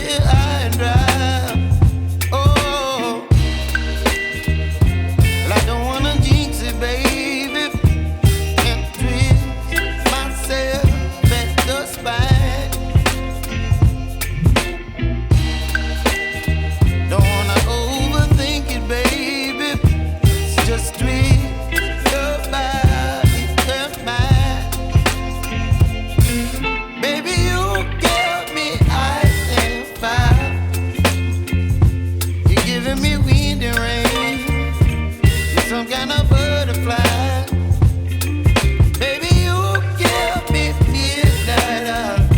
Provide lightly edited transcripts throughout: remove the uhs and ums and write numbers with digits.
here high and dry. Oh, well, I don't wanna jinx it, baby, and twist myself at the spine. Don't wanna overthink it, baby. It's just twist your body and mine. Baby, you give me ice and fire. You're giving me wind and rain. You're some kind of butterfly. Baby, you give me midnight.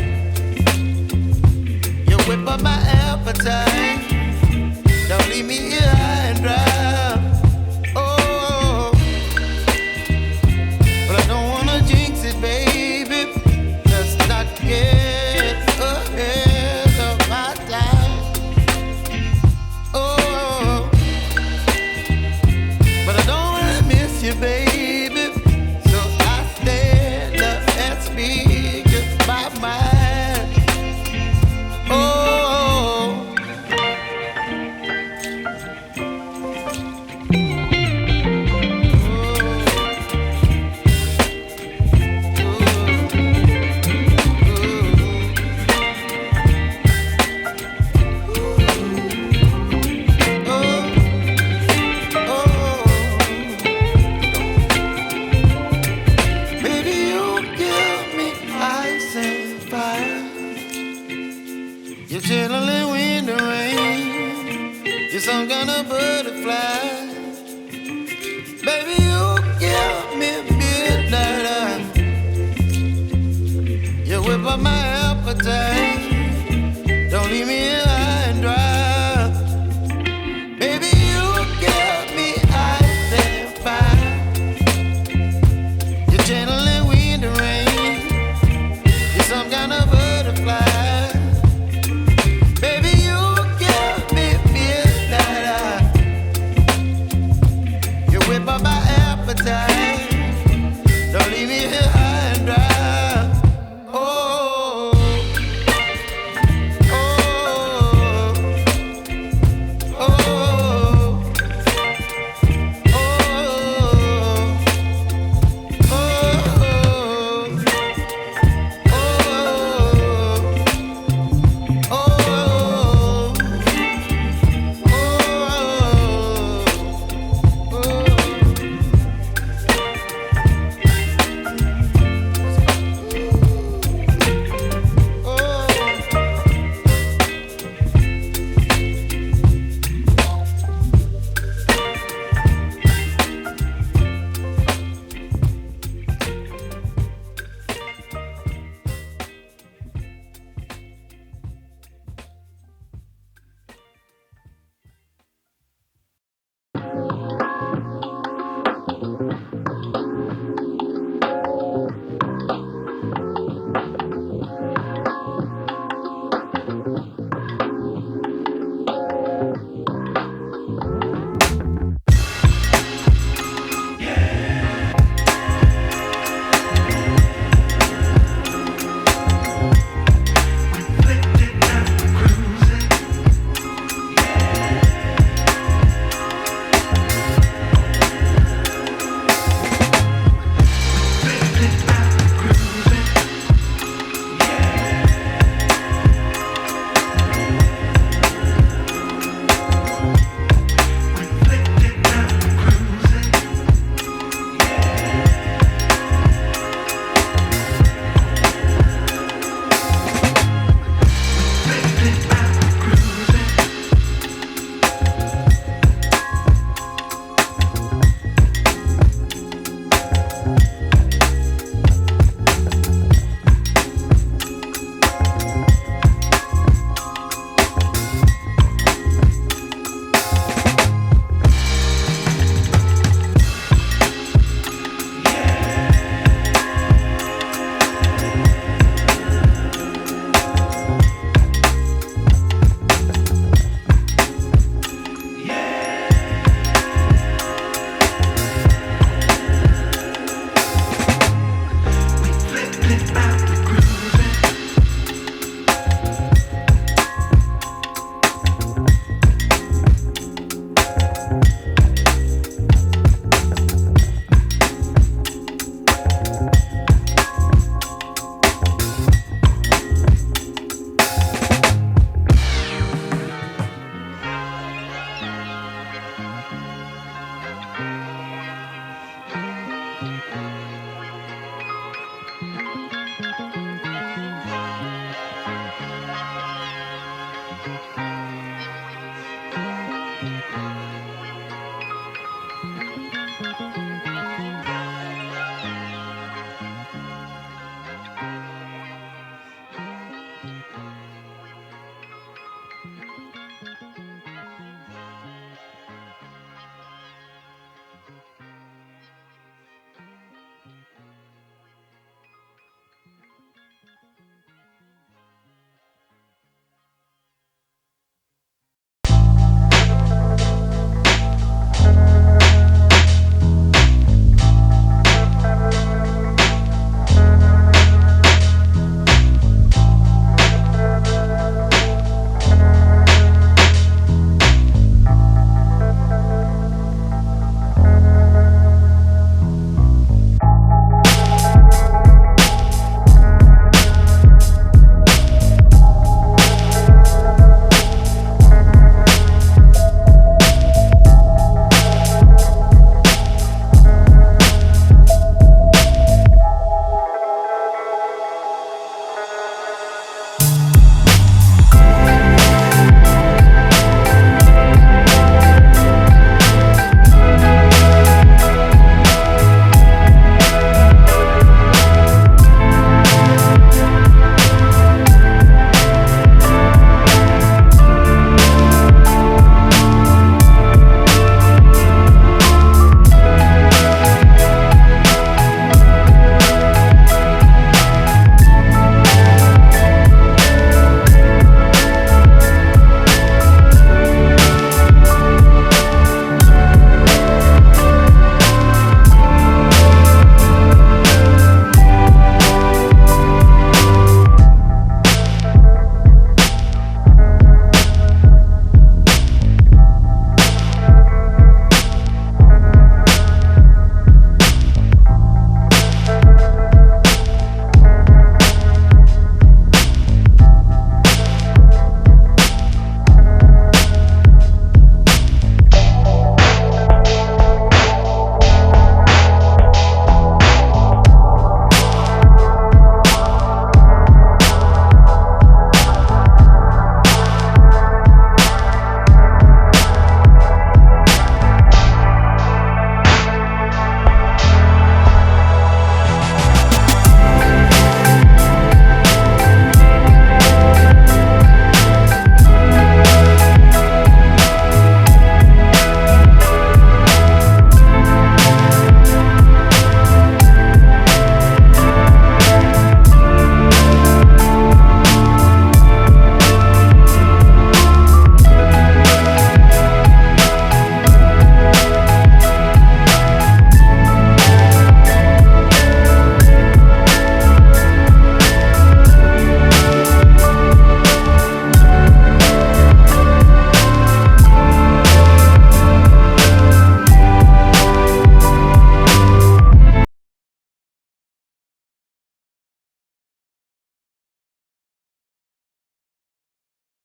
You whip up my appetite. Don't leave me here high and dry. Oh, but I don't wanna jinx it, baby. Let's not get ahead of my time. Oh, but I don't wanna miss you, baby. So I stand up and speak just my mind. Oh. Baby, you give me ice and fire. You're channeling wind and rain. You're some kind of butterfly. Baby, you give me midnight. You whip up my appetite. Don't leave me here high and dry. Baby, you give me ice and fire. You're channeling wind and rain. You're some kind of butterfly. Baby, you give me midnight. You whip up my appetite. Don't leave me here high and dry. Oh, oh, oh, oh,